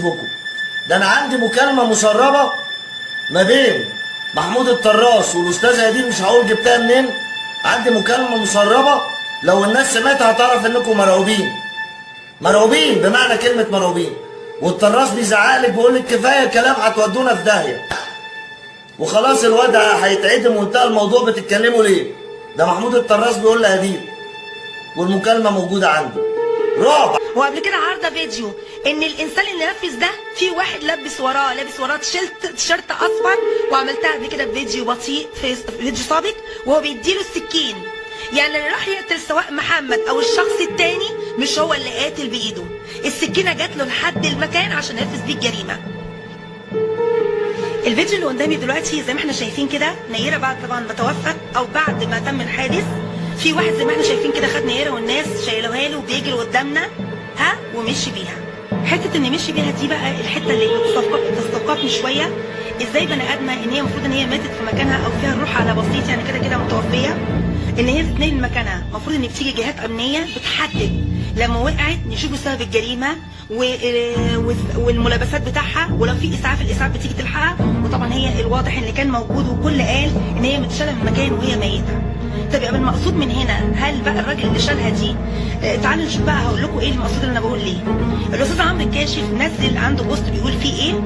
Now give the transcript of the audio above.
بكم. ده انا عندي مكالمه مسربه ما بين محمود الطراس والاستاذه هدير، مش هقول جبتها منين. عندي مكالمه مسربه، لو الناس سمعتها هتعرف انكم مرعوبين. مرعوبين بمعنى كلمه مرعوبين. والطراس بيزعقلك بيقول لك كفايه كلام هتودونا في داهيه وخلاص الواد هيتعدم وانتهى الموضوع، بتتكلموا ليه؟ ده محمود الطراس بيقول لهدير والمكالمه موجوده عندي. رعب. وقبل كده عارضه فيديو ان الانسان اللي نفذ ده في واحد لابس وراه تيشيرت اصفر، وعملتها قبل كده بفيديو بطيء في فيديو سابق وهو بيديله السكين. يعني اللي راح يقتل سواء محمد او الشخص التاني مش هو اللي قاتل بايده، السكينه جات له لحد المكان عشان ينفذ بيه الجريمه. الفيديو اللي قدامي دلوقتي زي ما احنا شايفين كده، نيره بعد طبعا ما توفت او بعد ما تم الحادث، في واحد زي ما احنا شايفين كده خد نيره والناس شايلوها له وبيجري قدامنا ومشي بيها. حته ان مشي بيها دي بقى الحته اللي تستوقفني شويه. ازاي بني ادمه ان هي المفروض ان هي ماتت في مكانها او فيها الروح على بسيط، يعني كده كده متوفيه، ان هي تتنقل من مكانها. المفروض ان بتيجي جهات امنيه بتحدد لما وقعت نشوفوا سبب الجريمه والملابسات بتاعها، ولو في اسعاف الاسعاف بتيجي تلحقها. وطبعا هي الواضح اللي كان موجود وكل قال ان هي متشاله من مكان وهي ميته. طب يبقى المقصود من هنا، هل بقى الراجل اللي شالها دي، تعالوا نشوف بقى، هقول لكم ايه المقصود اللي انا بقول ليه. الاستاذ عمرو الكاشف نزل عنده بوست بيقول فيه ايه.